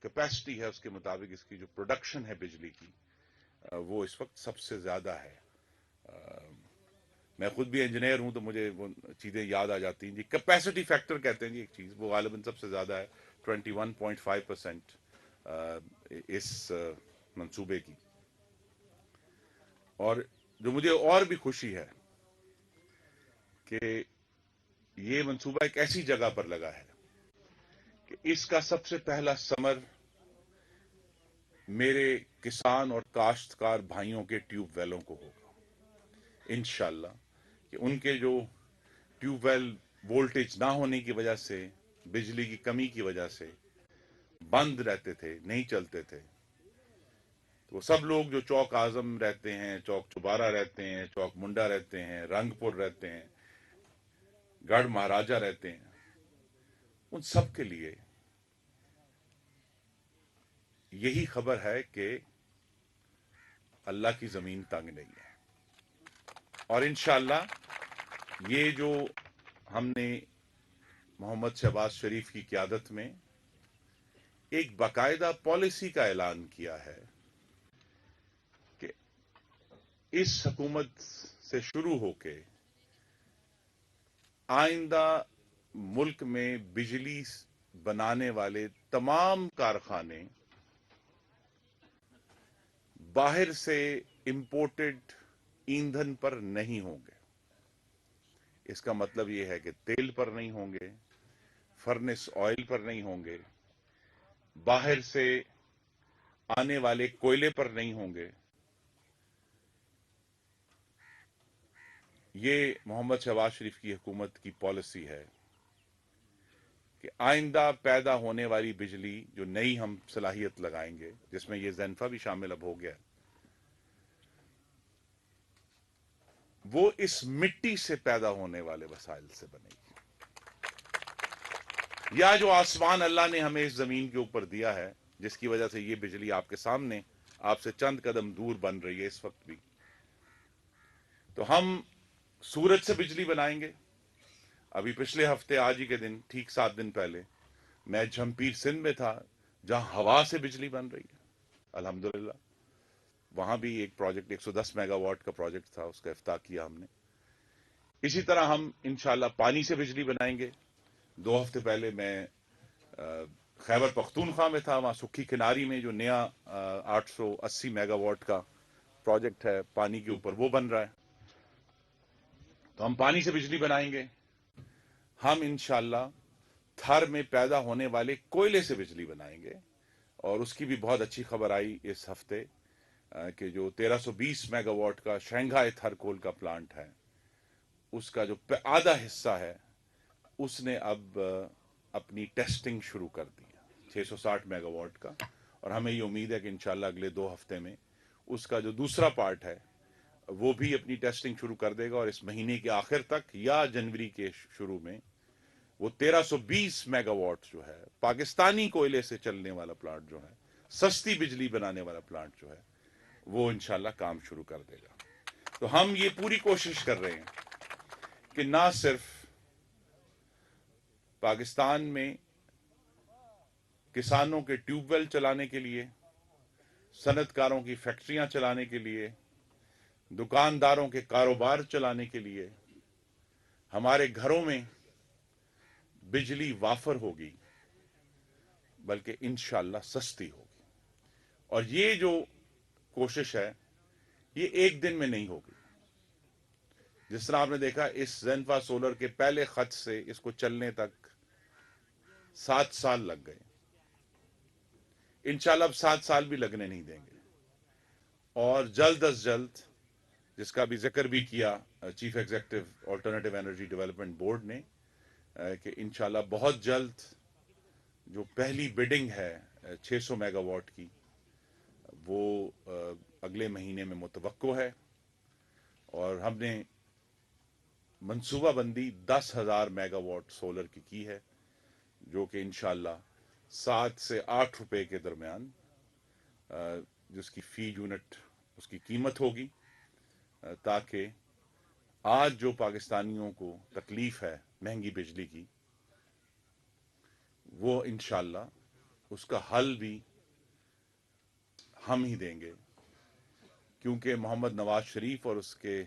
Capacity है उसके मुताबिक इसकी जो प्रोडक्शन है बिजली की वो इस वक्त सबसे ज़्यादा है। मैं खुद भी इंजीनियर हूं तो मुझे वो चीज़ें याद आ जाती हैं जी। कैपेसिटी फैक्टर कहते हैं जी एक चीज़, वो गालिबन सबसे ज़्यादा है 21.5% इस मंसूबे की। और जो मुझे और भी खुशी है कि ये मंसूबा एक ऐसी जगह पर लगा है कि इसका सबसे पहला समर मेरे किसान और काश्तकार भाइयों के ट्यूबवेलों को होगा इंशाल्लाह। कि उनके जो ट्यूबवेल वोल्टेज ना होने की वजह से, बिजली की कमी की वजह से बंद रहते थे, नहीं चलते थे, तो वो सब लोग जो चौक आजम रहते हैं, चौक चुबारा रहते हैं, चौक मुंडा रहते हैं, रंगपुर रहते हैं, गढ़ महाराजा रहते हैं, उन सब के लिए यही खबर है कि अल्लाह की जमीन तंग नहीं है। और इंशाअल्लाह ये जो हमने मोहम्मद शहबाज शरीफ की क़यादत में एक बाकायदा पॉलिसी का ऐलान किया है कि इस हुकूमत से शुरू होके आइंदा मुल्क में बिजली बनाने वाले तमाम कारखाने बाहर से इंपोर्टेड ईंधन पर नहीं होंगे। इसका मतलब यह है कि तेल पर नहीं होंगे, फर्नेस ऑयल पर नहीं होंगे, बाहर से आने वाले कोयले पर नहीं होंगे। ये मोहम्मद शहबाज शरीफ की हुकूमत की पॉलिसी है कि आइंदा पैदा होने वाली बिजली जो नई हम सलाहियत लगाएंगे, जिसमें ये ज़ेनफा भी शामिल अब हो गया, वो इस मिट्टी से पैदा होने वाले वसाइल से बनेगी। या जो आसमान अल्लाह ने हमें इस जमीन के ऊपर दिया है, जिसकी वजह से ये बिजली आपके सामने, आपसे चंद कदम दूर बन रही है इस वक्त भी, तो हम सूरज से बिजली बनाएंगे। अभी पिछले हफ्ते आज ही के दिन, ठीक 7 दिन पहले, मैं झमपीर सिंध में था जहां हवा से बिजली बन रही है अल्हम्दुलिल्लाह। वहां भी एक प्रोजेक्ट 110 मेगावाट का प्रोजेक्ट था, उसका इफ्ताह किया हमने। इसी तरह हम इंशाल्लाह पानी से बिजली बनाएंगे। 2 हफ्ते पहले मैं खैबर पख्तूनख्वा में था, वहां सुखी किनारी में जो नया 880 मेगावाट का प्रोजेक्ट है पानी के ऊपर, वो बन रहा है। तो हम पानी से बिजली बनाएंगे। हम इंशाल्लाह थर में पैदा होने वाले कोयले से बिजली बनाएंगे। और उसकी भी बहुत अच्छी खबर आई इस हफ्ते कि जो 1320 मेगावाट का शंघाई थर कोल का प्लांट है, उसका जो आधा हिस्सा है उसने अब अपनी टेस्टिंग शुरू कर दी है 660 मेगावाट का। और हमें ये उम्मीद है कि इंशाल्लाह अगले 2 हफ्ते में उसका जो दूसरा पार्ट है वो भी अपनी टेस्टिंग शुरू कर देगा। और इस महीने के आखिर तक या जनवरी के शुरू में वो 1320 मेगावाट जो है पाकिस्तानी कोयले से चलने वाला प्लांट जो है, सस्ती बिजली बनाने वाला प्लांट जो है, वो इंशाल्लाह काम शुरू कर देगा। तो हम ये पूरी कोशिश कर रहे हैं कि ना सिर्फ पाकिस्तान में किसानों के ट्यूबवेल चलाने के लिए, सनतकारों की फैक्ट्रियां चलाने के लिए, दुकानदारों के कारोबार चलाने के लिए, हमारे घरों में बिजली वाफर होगी, बल्कि इंशाल्लाह सस्ती होगी। और ये जो कोशिश है ये एक दिन में नहीं होगी। जिस तरह आपने देखा इस ज़ेनफा सोलर के पहले खत से इसको चलने तक 7 साल लग गए। इंशाल्लाह अब 7 साल भी लगने नहीं देंगे। और जल्द अज जल्द, जिसका भी जिक्र भी किया chief executive alternative energy development board ने, कि इंशाल्लाह बहुत जल्द जो पहली बिडिंग है 600 मेगावाट की, वो अगले महीने में मुतवक्को है। और हमने मंसूबाबंदी 10,000 मेगावाट सोलर की है, जो कि इंशाल्लाह 7 से 8 रुपए के दरमियान जिसकी फी यूनिट उसकी कीमत होगी, ताकि आज जो पाकिस्तानियों को तकलीफ है महंगी बिजली की, वो इंशाल्लाह اس کا حل بھی ہم ہی دیں گے، کیونکہ محمد نواز شریف اور اس کے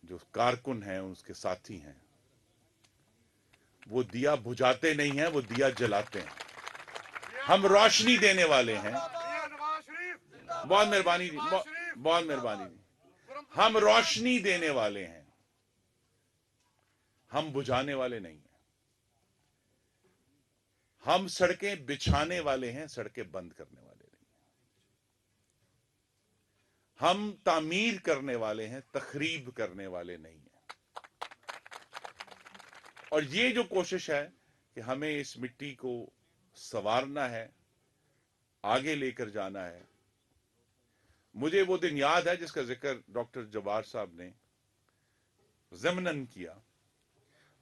جو کارکن ہیں، اس کے ساتھی ہیں، وہ دیا بجھاتے نہیں ہیں، وہ دیا جلاتے ہیں۔ ہم روشنی دینے والے ہیں۔ بہت مہربانی جی، بہت مہربانی جی۔ ہم روشنی دینے والے ہیں، ہم بجھانے والے نہیں ہیں۔ ہم سڑکیں بچھانے والے ہیں، سڑکیں بند کرنے والے نہیں ہیں۔ ہم تعمیر کرنے والے ہیں، تخریب کرنے والے نہیں ہیں۔ اور یہ جو کوشش ہے کہ ہمیں اس مٹی کو سنوارنا ہے، آگے لے کر جانا ہے۔ مجھے وہ دن یاد ہے جس کا ذکر ڈاکٹر جبار صاحب نے ضمناً کیا،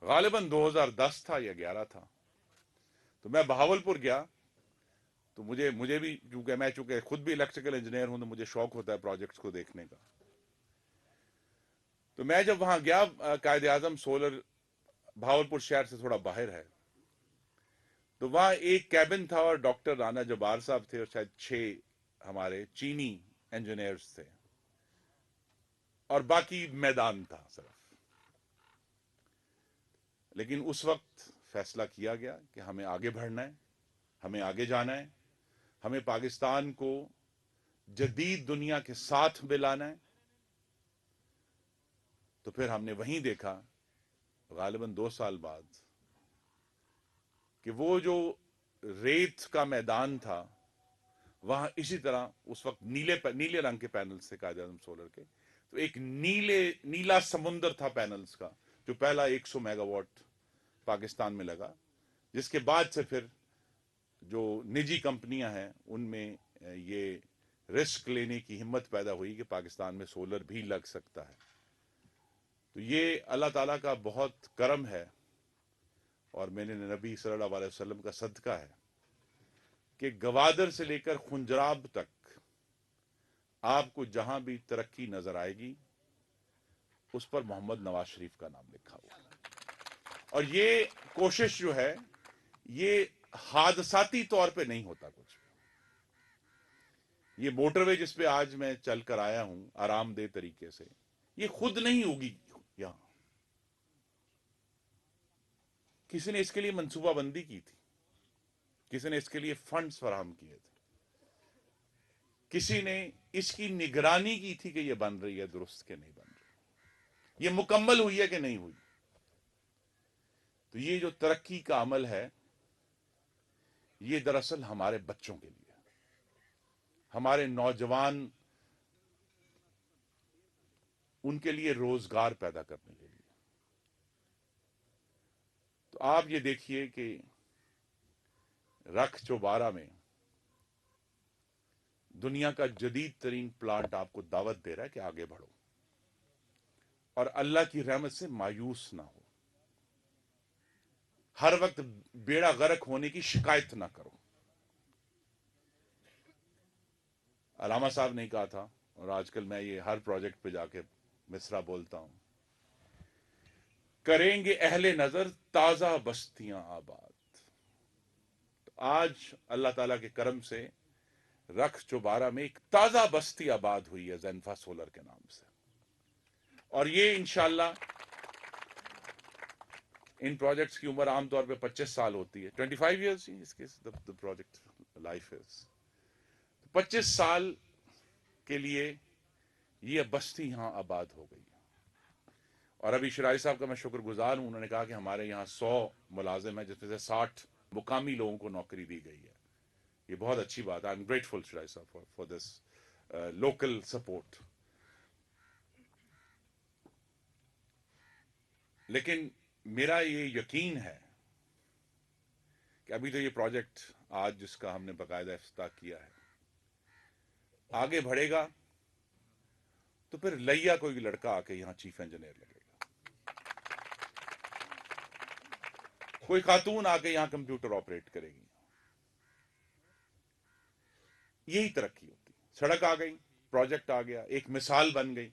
غالباً 2010 تھا یا 11 تھا۔ تو میں بہاولپور گیا، تو مجھے بھی چونکہ خود بھی الیکٹریکل انجینئر ہوں، تو مجھے شوق ہوتا ہے پروجیکٹس کو دیکھنے کا۔ تو میں جب وہاں گیا، قائد اعظم سولر بہاولپور شہر سے تھوڑا باہر ہے، تو وہاں ایک کیبن تھا اور ڈاکٹر رانا جبار صاحب تھے، اور شاید 6 ہمارے چینی انجینئرز تھے، اور باقی میدان تھا صرف۔ لیکن اس وقت فیصلہ کیا گیا کہ ہمیں آگے بڑھنا ہے، ہمیں آگے جانا ہے، ہمیں پاکستان کو جدید دنیا کے ساتھ ملانا ہے۔ تو پھر ہم نے وہیں دیکھا غالباً 2 سال بعد کہ وہ جو ریت کا میدان تھا، وہاں اسی طرح اس وقت نیلے رنگ کے پینلز تھے قائد اعظم سولر کے، تو ایک نیلا سمندر تھا پینلز کا، جو پہلا 100 میگا واٹ پاکستان میں لگا، جس کے بعد سے پھر جو نجی کمپنیاں ہیں ان میں یہ رسک لینے کی ہمت پیدا ہوئی کہ پاکستان میں سولر بھی لگ سکتا ہے۔ تو یہ اللہ تعالیٰ کا بہت کرم ہے، اور میرے نبی صلی اللہ علیہ وسلم کا صدقہ ہے کہ گوادر سے لے کر خنجراب تک آپ کو جہاں بھی ترقی نظر آئے گی، اس پر محمد نواز شریف کا نام لکھا ہوا ہے۔ اور یہ کوشش جو ہے، یہ حادثاتی طور پہ نہیں ہوتا کچھ۔ یہ موٹر وے جس پہ آج میں چل کر آیا ہوں آرام دہ طریقے سے، یہ خود نہیں ہوگی یہاں، کسی نے اس کے لیے منصوبہ بندی کی تھی، کسی نے اس کے لیے فنڈز فراہم کیے تھے، کسی نے اس کی نگرانی کی تھی کہ یہ بن رہی ہے درست کہ نہیں بن رہی، یہ مکمل ہوئی ہے کہ نہیں ہوئی۔ تو یہ جو ترقی کا عمل ہے، یہ دراصل ہمارے بچوں کے لیے، ہمارے نوجوان، ان کے لیے روزگار پیدا کرنے کے لیے۔ تو آپ یہ دیکھیے کہ رکھ چوبارہ میں دنیا کا جدید ترین پلانٹ آپ کو دعوت دے رہا ہے کہ آگے بڑھو، اور اللہ کی رحمت سے مایوس نہ ہو، ہر وقت بیڑا غرق ہونے کی شکایت نہ کرو۔ علامہ صاحب نے کہا تھا، اور آج کل میں یہ ہر پروجیکٹ پہ جا کے مصرع بولتا ہوں، کریں گے اہل نظر تازہ بستیاں آباد۔ تو آج اللہ تعالیٰ کے کرم سے رکھ چوبارہ میں ایک تازہ بستی آباد ہوئی ہے زینفا سولر کے نام سے، اور یہ انشاءاللہ ان پروجیکٹس کی عمر عام طور پہ 25 سال ہوتی ہے، 25 ایئرس اس کے پروجیکٹ لائف ہے۔ 25 سال کے لیے یہ بستی یہاں آباد ہو گئی، اور ابھی شرائی صاحب کا میں شکر گزار ہوں، انہوں نے کہا کہ ہمارے یہاں 100 ملازم ہیں، جس میں سے 60 مقامی لوگوں کو نوکری دی گئی ہے۔ یہ بہت اچھی بات ہے، آئی ایم گریٹفل شرائی صاحب فار دس لوکل سپورٹ۔ لیکن میرا یہ یقین ہے کہ ابھی تو یہ پروجیکٹ آج جس کا ہم نے باقاعدہ افتتاح کیا ہے، آگے بڑھے گا تو پھر لیا کوئی لڑکا آ کے یہاں چیف انجینئر لگے گا، کوئی خاتون آ کے یہاں کمپیوٹر آپریٹ کرے گی۔ یہی ترقی ہوتی، سڑک آ گئی، پروجیکٹ آ گیا، ایک مثال بن گئی۔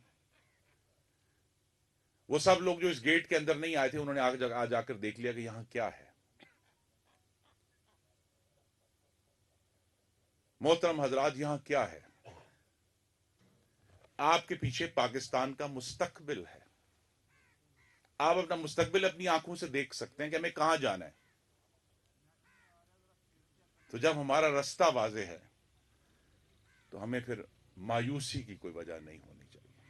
وہ سب لوگ جو اس گیٹ کے اندر نہیں آئے تھے، انہوں نے آ جا کر دیکھ لیا کہ یہاں کیا ہے۔ मोहतरम हजरात, यहां क्या है? आपके पीछे पाकिस्तान का मुस्तकबिल है। आप अपना मुस्तकबिल अपनी आंखों से देख सकते हैं कि हमें कहां जाना है। तो जब हमारा रास्ता वाज़ेह है तो हमें फिर मायूसी की कोई वजह नहीं होनी चाहिए।